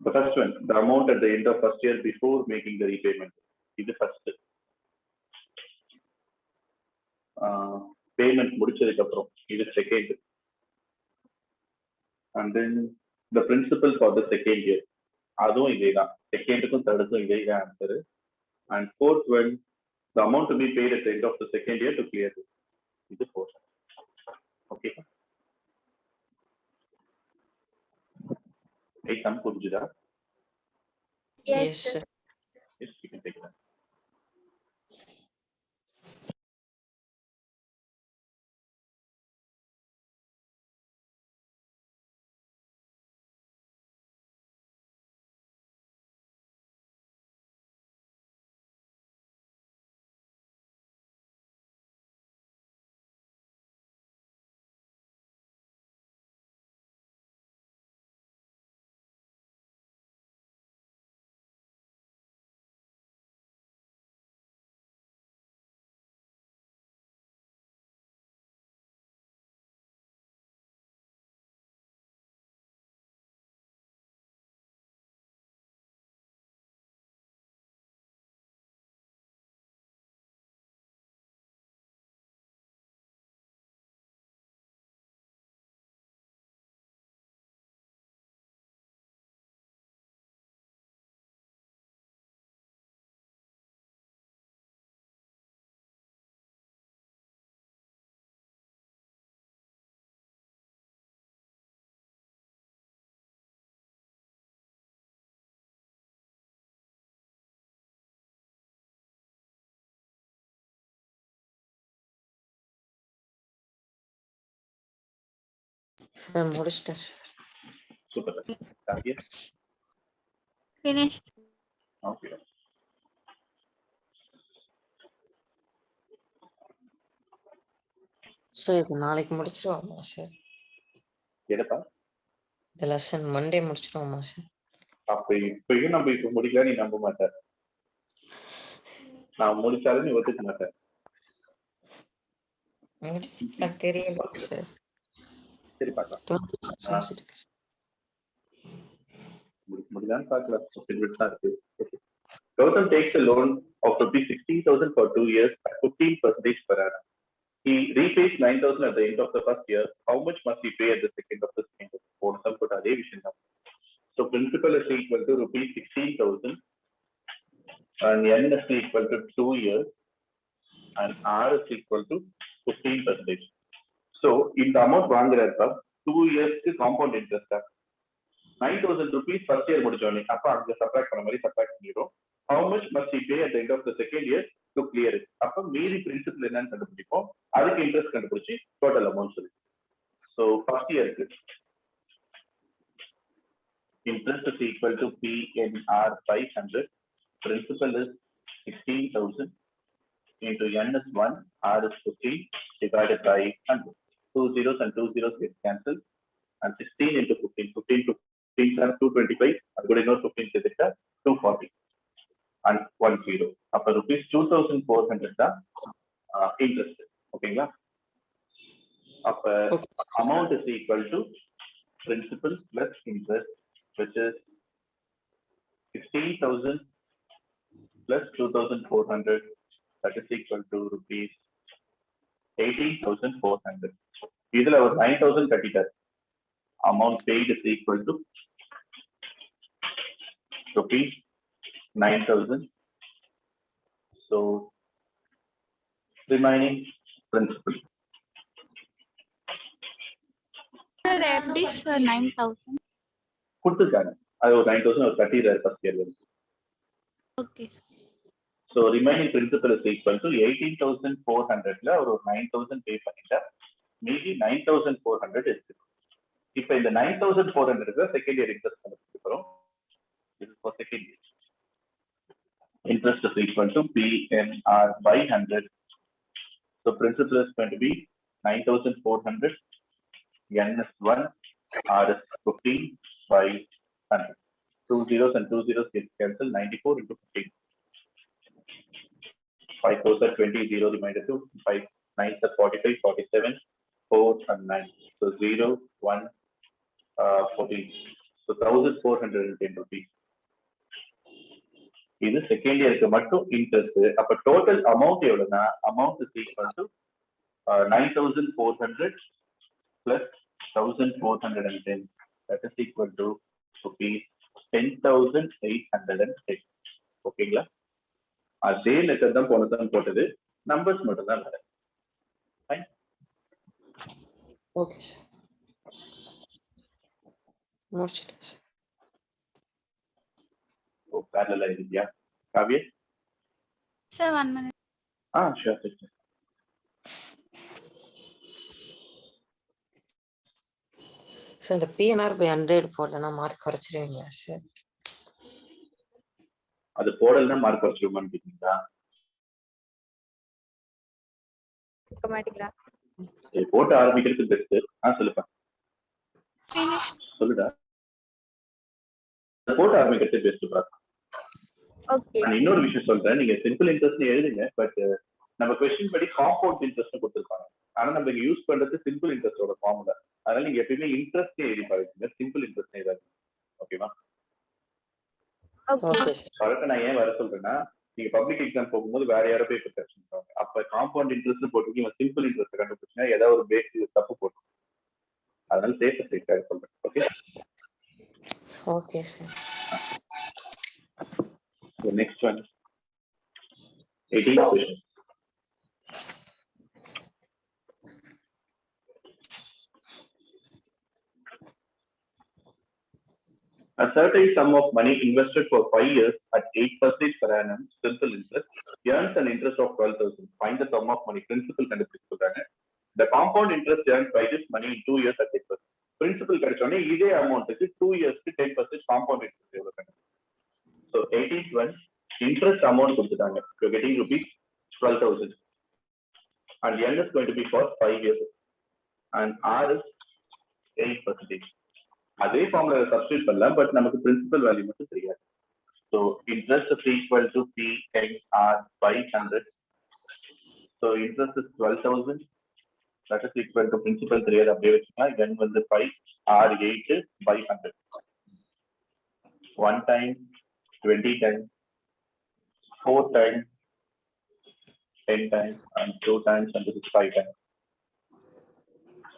The first one, the amount at the end of first year before making the repayment. இது first. Payment முடிச்சதுக்கு அப்புறம் இது second. And then the principal for the second year. அதுவும் இதேதான். செகண்டுக்கும் தேர்டுக்கும் இதேதான் answer. And fourth one, the amount to be paid at the end of the second year to clear this. இது fourth. Okay. Exam புரிஞ்சுதா? Yes, sir. Yes, you can take that. Sir முடிச்சிட்டேன் sir. Super. Kavya? Finished. Okay. So இது நாளைக்கு முடிச்சிருவோமா sir? என்னப்பா? இந்த lesson Monday முடிச்சிருவோமா sir? அப்ப இப்பயும் நம்ம இப்ப முடிக்கல, நீ நம்ப மாட்ட. நான் முடிச்சாலும் நீ ஒத்துக்க மாட்டேன். தெரியல சார். சரி பார்க்கலாம். முடிதான் பார்க்கலாம். இருக்கு. Gautam takes a loan of ₹60,000 for 2 years at 15% per annum. He repays 9,000 at the end of the first year. How much must he pay at the second of the second? So principal is equal to ₹16,000 and N is equal to 2 years and R is equal to 15%. So in the amount வாங்குறப்ப 2 years compound interest 9,000 rupees first year முடிச்சோனே அப்ப அங்க subtract பண்ண மாதிரி subtract பண்ணிரோம். How much must he pay at the end of the second year to clear it? அப்ப மீதி principal என்னன்னு கண்டுபிடிப்போம். அதுக்கு இன்ட்ரெஸ்ட் கண்டுபிடிச்சி டோட்டல் அமௌண்ட் சொல்லி. So first year interest is equal to PNR 500. Principal is 16,000 into N is 1, R is 15 divided by 100. 2 zeros and 2 zeros get cancelled and 16 into 15. 15 to 15 are 225. I'm going to know 15 is 240 and 1 0. After rupees 2,400 interest. Okay, amount is equal to principal plus interest, which is 16,000 plus 2,400. That is equal to rupees 18,400. Either our 9,000 கட்டிட்டார். Amount paid is equal to rupees 9,000. So remaining principal. Sir, FD sir 9,000. கொடுத்துருக்காங்க. அது ஒரு 9,000 ஒரு கட்டிடுறாரு first year வந்து. Okay. So remaining principal is equal to 18,400ல ஒரு 9,000 பே பண்ணிட்டார். மீதி 9,400 இருக்கு. இப்போ இந்த 9,400 செகண்ட் இயர் இன்ட்ரெஸ்ட் கண்டுபிடிக்கிறோம். This is for second year. Interest is equal to PNR by 100. So principal is going to be 9,400. N is 1, R is 15 by 100. 2 zeros and 2 zeros get cancelled. 94 into 15. 5 4s are 20, 0 remainder 2. 5 9s are 45, 47, 4 and 9. So 0, 1, 14. So 1,410 rupees. இது second இயருக்கு மட்டும் interest. அப்ப total amount எவ்வளவுனா amount is equal to 9,400 plus 1,410. That is equal to rupees 10,810. ஓகேங்களா? அதே letter தான் போனதான் போட்டது, numbers மட்டும் தான் வர. ஓகே சார், முடிச்சிட்டேன் sir. Oh parallel idea Kavya? Sir, 1 minute. Sure. Sir இந்த PNR by 100 போடலன்னா மார்க் குறைச்சிருவீங்களா சார்? அது போடலன்னா மார்க் குறைச்சிருவான்னு கேட்டீங்களா? போட்டு ஆரம்பிக்கிறது பெஸ்ட். சொல்லுப்பா. சொல்லுடா. போட்டு ஆரம்பிக்கிறது பெஸ்ட் பா. ஓகே. நான் இன்னொரு விஷயம் சொல்றேன், நீங்க சிம்பிள் இன்ட்ரெஸ்ட் எழுதுங்க, பட் நம்ம क्वेश्चन படி காம்பவுண்ட் இன்ட்ரெஸ்ட் கொடுத்திருப்பாங்க. ஆனா நம்ம இங்க யூஸ் பண்றது சிம்பிள் இன்ட்ரெஸ்டோட ஃபார்முலா. அதனால நீங்க எப்பவுமே இன்ட்ரெஸ்ட் எழுதி பாருங்க, சிம்பிள் இன்ட்ரெஸ்ட் எழுதாதீங்க. ஓகேவா? ஓகே. பழக்க நான் ஏன் வர சொல்றேன்னா, நீங்க பப்ளிக் எக்ஸாம் போகும்போது வேற யாரோ போய் ப்ரிப்பேர் பண்ணுவாங்க. அப்ப காம்பவுண்ட் இன்ட்ரெஸ்ட் போட்டுருக்கீங்க, சிம்பிள் இன்ட்ரெஸ்ட் கண்டுபிடிச்சா ஏதாவது ஒரு பேஸ் தப்பு போட்டு. அதனால சேஃபாக சொல்றேன். Okay okay sir. The next one, 18th question. A certain sum of money invested for 5 years at 8% per annum simple interest earns an interest of 12,000. Find the sum of money principal கண்டுபிடிச்சு சொல்றாங்க. The compound interest earned by this money in 2 years at 8%. principal கிடைச்சோடனே இதே அமௌண்ட்டுக்கு 2 இயர்ஸ்க்கு 10% compound interest எவ்வளவு கட்டணும்? So 18th one interest amount கொடுத்துட்டாங்க. You're getting rupees 12,000 and N is going to be for 5 years and R is 8%. அதே formula substitute பண்ணலாம், but நமக்கு principal value மட்டும் தெரியாது. So interest is equal to P times R by 100. So interest is 12,000. That is equal to principal தெரியாது, அப்படியே வச்சுக்கலாம். Then வந்து 5 R 8 by 100. 1 time 20 times 4 times 10 times and 2 times and this is 5 times.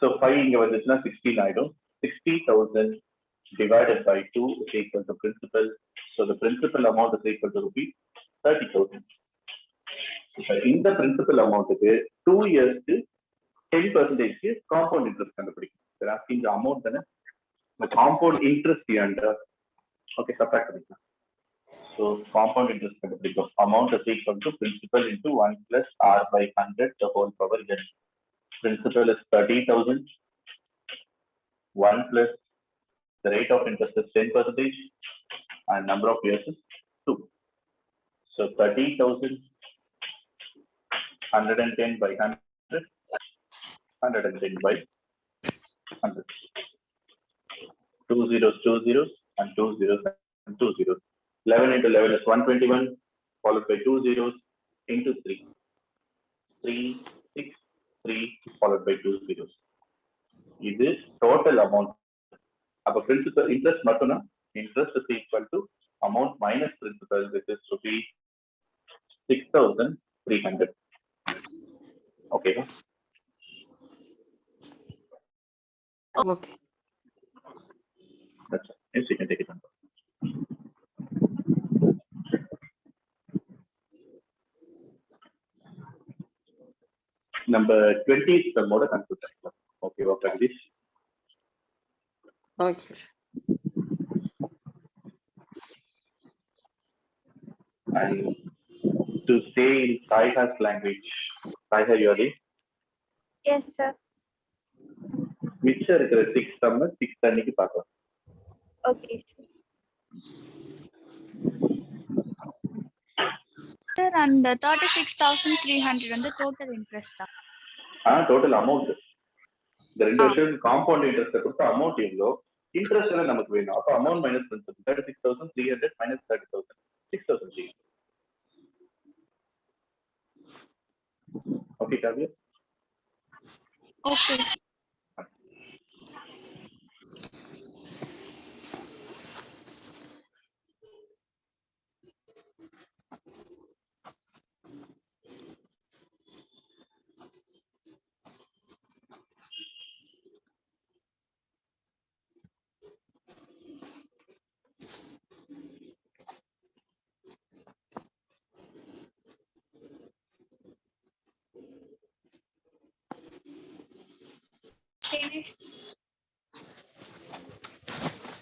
So 5 இங்க வந்துச்சுன்னா 16 ஆயிடும். 60,000 divided by 2 is equal to principal. So the principal amount is equal to rupees 30,000. இந்த principal amountக்கு 2 years 10% compound interest கண்டுபிடிக்கும். They're asking the amount தானே, the compound interest under. Okay, subtract பண்ணிக்கலாம். So compound interest கண்டுபிடிக்கும். Amount is equal to principal into 1 plus R by 100 the whole power n. Principal is 30,000. 1 plus the rate of interest is 10% and number of years is 2. So 30,000 110 by 100 110 by 100. 2 zeros 2 zeros and 2 zeros and 2 zeros. 11 into 11 is 121 followed by 2 zeros into 3. 3 6 3 followed by 2 zeros. இது total amount. அப்ப principal interest மட்டும்னா interest is equal to amount minus principal, which is rupees 6,300. Okay. Okay. That's it. Yes, you can take it on. Number 20 is the model computer. Okay, work like this. Okay, sir. And to stay in Saiha's language, Saiha, you are ready? Yes, sir. மிச்சம் இருக்கிற 6 sum 6 அன்னைக்கு பார்க்கலாம். Okay, sir. Sir, and the 36,300 and the total interest. Total amount. இந்த ரெண்டு வருஷம் compound interest கொடுத்த amount எவ்வளோ, interest எல்லாம் நமக்கு வேணும். அப்போ amount minus principal 36,300 minus 30,000 6,300. Okay, Kavya? Okay.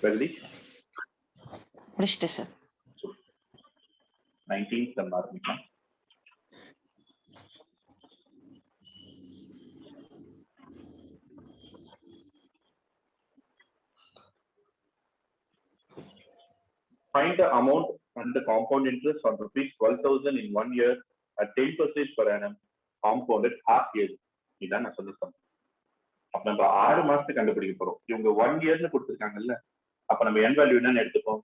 Ready? முடிச்சிட்டேன் சார். 19th sum ஆரம்பிக்கலாம். Find the amount and the compound interest on rupees 12,000 in 1 year at 10% per annum compounded half yearly. இதான் நான் சொல்லிருக்கேன். அப்ப நம்ம 6 மாசத்துக்கு கண்டுபிடிக்க போறோம். இவங்க 1 இயர்னு கொடுத்திருக்காங்கல்ல, அப்ப நம்ம n வேல்யூ என்னன்னு எடுத்துப்போம்?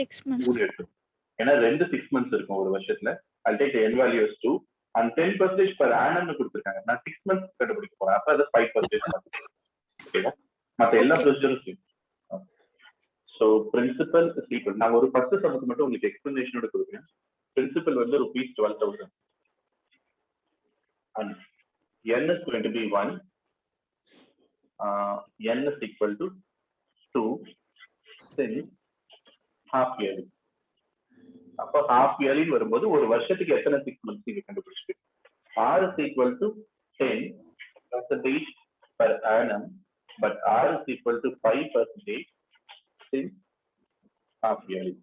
6 months. 2 எடுத்துப்போம். ஏன்னா ரெண்டு 6 months இருக்கும் ஒரு வருஷத்துல. I'll take the n value as 2 and 10% per annum னு கொடுத்திருக்காங்க. நான் 6 months கண்டுபிடிக்க போறேன். அப்ப அது 5%. ஓகேவா? மத்த எல்லா ப்ரொசீஜரும் same. So principal is equal. நான் ஒரு 10 சமத்துக்கு மட்டும் உங்களுக்கு எக்ஸ்பிளனேஷனோட கொடுக்கிறேன். Principal வந்து rupees 12,000 and n is going to be 1. N is equal to 2 then half yearly. அப்ப half yearly வரும்போது ஒரு வருஷத்துக்கு எத்தனை 6 months நீங்க கண்டுபிடிச்சிட்டு R is equal to 10% per annum but R is equal to 5% since half yearly.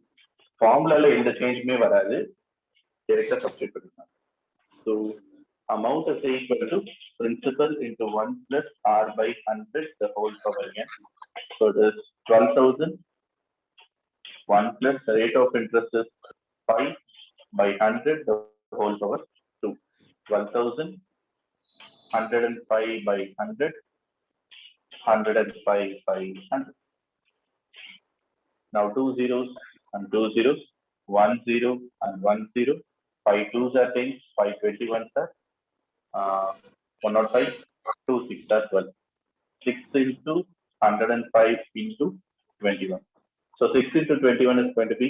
ஃபார்முலால எந்த சேஞ்சுமே வராது, டைரக்டா சப்ஸ்டிட்யூட் பண்ணிக்கலாம். So amount is equal to principal into 1 plus R by 100 the whole power n So it is 12,000. 1 plus the rate of interest is 5 by 100 the whole power 2. 12,000. 105 by 100. 105 by 100. Now 2 zeros and 2 zeros. 1 0 and 1 0. 5 twos are 10. 5 21s are 105. 2 6 are 12. 6 into 105 into 21. So 6 into 21 is going to be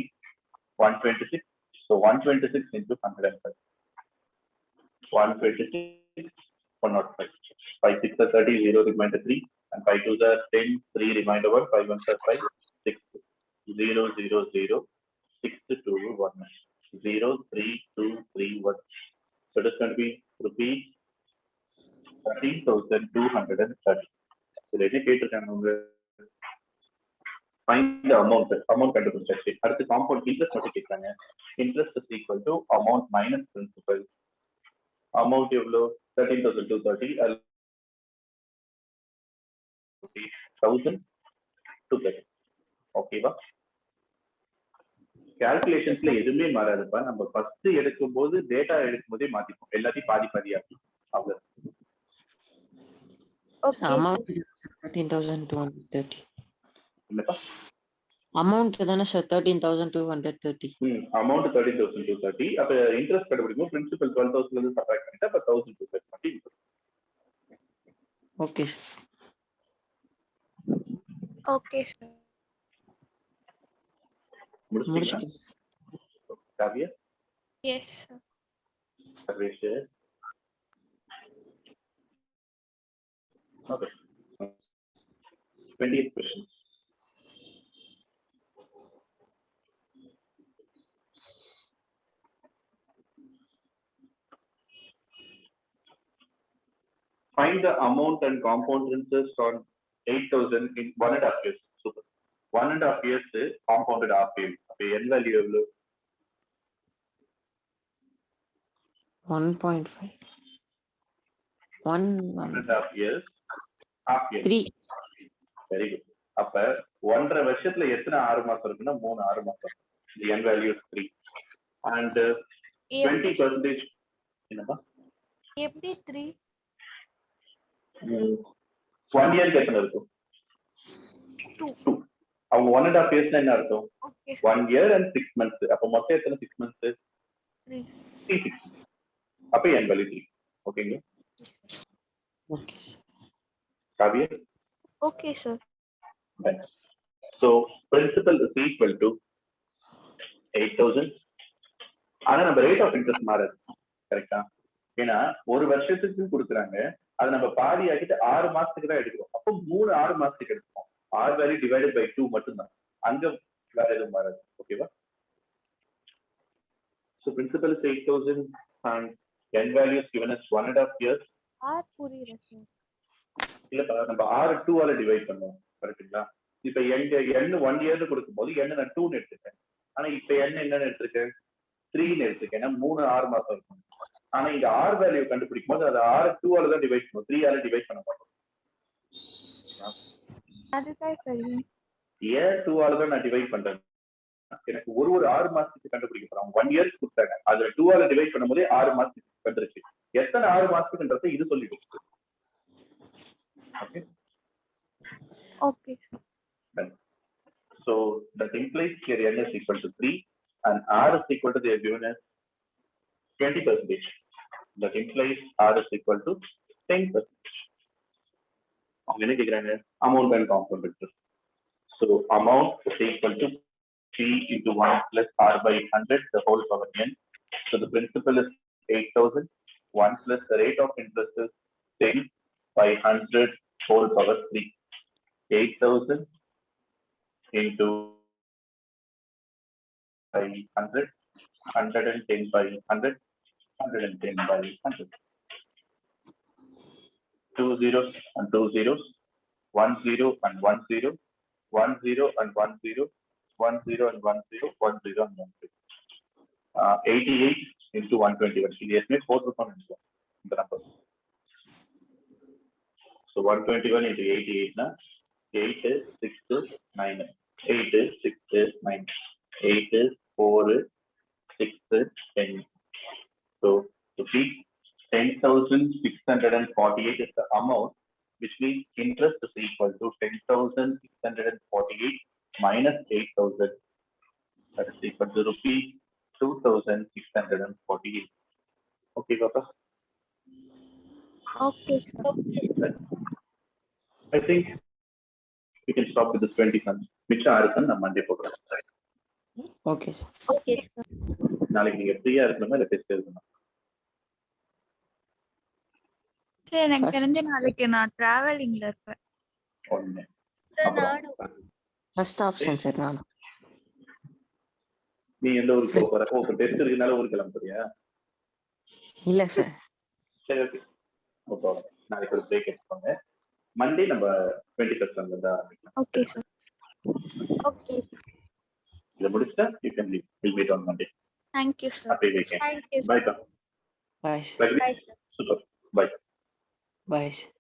126. So 126 into 105. 126, 105. 5 6 are 30, 0 remainder 3. And 5 2s are 10, 3 remainder 1, 5 1s are 5, 6, 0, 0, 0, 6 2, 1, 0, 3, 2, 3, 1. So it is going to be rupees 13,230. So educator can find the amount கண்டுபிடிச்சாச்சு. அடுத்து compound interest மட்டும் கேட்கறாங்க. Interest is equal to amount minus principal. Amount எவ்வளோ 13,230. 1,230. ஓகேவா? கால்குலேஷன்ஸ்ல எதுவுமே மாறாதுப்பா. நம்ம first எடுக்கும் போது டேட்டா எடுக்கும் போதே மாத்திப்போம். எல்லாத்தையும் பாதி பாதியா அவ்வளவு. Amount 13,230. என்னப்பா? Amount தானே சார் 13,230. அமௌண்ட் 13,230. அப்ப இன்ட்ரெஸ்ட் கண்டுபிடிக்கும் பிரின்சிபல் 12,000 இருந்து சப்ட்ராக்ட் பண்ணிட்டு அப்ப 1,230 மட்டும். Okay Okay, sir. முடிச்சிட்டீங்களா? Kavya? Yes, sir. Sarvesh? Okay. 28th question. Find the amount and compound interest on 8,000 in 1.5 years. Super. 1.5 years compounded half year. அப்ப n value எவ்வளவு? 1.5. 1.5 years half year. 3. Very good. அப்ப 1.5 வருஷத்துல எத்தனை 6 மாசம் இருக்குன்னா 3 6 மாசம். The n value is 3. And 20% என்னப்பா? எப்படி 3? 1 year எத்தனை இருக்கும்? 2. அவங்க 1.5 years என்ன அர்த்தம்? Okay, 1 year and 6 months. அப்ப மொத்தம் எத்தனை 6 months? 3. 3 6. அப்ப n value 3. ஓகேங்க? Okay Kavya? Okay, sir. So principal is equal to 8,000. ஆனா நம்ம ரேட் ஆஃப் இன்ட்ரெஸ்ட் மாறாது. கரெக்டா? ஏன்னா ஒரு வருஷத்துக்கு கொடுக்குறாங்க, அதை நம்ம பாதி ஆகிட்டு 6 மாசத்துக்கு தான் எடுக்கிறோம். அப்போ 3 6 மாசத்துக்கு எடுப்போம். R value divided by 2 மட்டும்தான். அங்க வேற எதுவும் மாறாது. ஓகேவா? So principal is 8,000 and n value is given as 1.5 years. R புரியல சார். இல்லப்பா, நம்ம R 2 ஆல டிவைட் பண்ணுவோம். கரெக்ட்டுங்களா? இப்ப n 1 இயர்னு கொடுக்கும்போது n நான் 2 ன்னு எடுத்துட்டேன். ஆனா இப்ப n என்னன்னு எடுத்திருக்கேன்? 3 ன்னு எடுத்திருக்கேன். ஏன்னா 3 6 மாசம் இருக்கும். ஆனா இங்க R வேல்யூ கண்டுபிடிக்கும் போது அது R 2 ஆல தான் டிவைட் பண்ணுவோம். 3 ஆல டிவைட் பண்ண மாட்டோம். அதுதான் சரி. ஏன் 2 ஆல தான் நான் டிவைட் பண்றேன்? எனக்கு ஒரு 6 மாசத்துக்கு கண்டுபிடிக்க போறோம். 1 இயர் கொடுத்தாங்க. அதுல 2 ஆல டிவைட் பண்ணும்போது 6 மாசத்துக்கு வந்துருச்சு. எத்தனை 6 மாசத்துக்குன்றதை இது சொல்லிடும். Okay. Okay. Done. So that implies here n is equal to 3 and R is equal to, they are given as 20%. That implies R is equal to 10%. அவங்க என்ன கேக்குறாங்க? Amount and compound interest. So amount is equal to 3 into 1 plus R by 100 the whole power n. So the principal is 8,000. 1 plus the rate of interest is 10 by 100 whole power 3. 8,000 into by 100, 110 by 100, 110 by 100. 2 zeros and 2 zeros, 1 0 and 1 0, 1 0 and 1 0, 1 0 and 1 0, 1 0 and 1 0. 88 into 121. Yes, 4 the number. So 121 into 88 na 8, 6, 9. 8, 6, 9. 8, 4, 6, 10. So repeat, 10,648 is the amount, which means interest is equal to 10,648 minus 8,000. That is equal to rupees 2,648. Okay, Papa. Okay, sir. I think we can stop with this 20 cents. மிச்சம் 6 cents நான் Monday போடுறேன். Okay sir. Okay, sir. நாளைக்கு நீங்க ஃப்ரீயா இருக்கணுமா இல்ல test இருக்கணுமா? சரி, எனக்கு First- தெரிஞ்ச நாளைக்கு நான் டிராவலிங்ல இருப்பேன். ஒண்ணு. Sir, அப்புறம் நானும். ஃபர்ஸ்ட் ஆப்ஷன் சார் நான். நீ எந்த ஊருக்கு போக போற? ஓ, டெஸ்ட் இருக்கனால ஊருக்கு கிளம்ப போறியா? இல்ல சார். சரி, ஓகே. நாளைக்கு ஒரு பிரேக் எடுத்துக்கோங்க. மண்டே நம்ம 21st வந்து ஆரம்பிக்கலாம். Okay sir. Okay. இதை முடிச்சா you can leave. Will meet on Monday. Thank you, sir. Happy weekend. Thank you, bye sir. கா. Bye sir. Bye, sir. Super. Bye. Bye sir.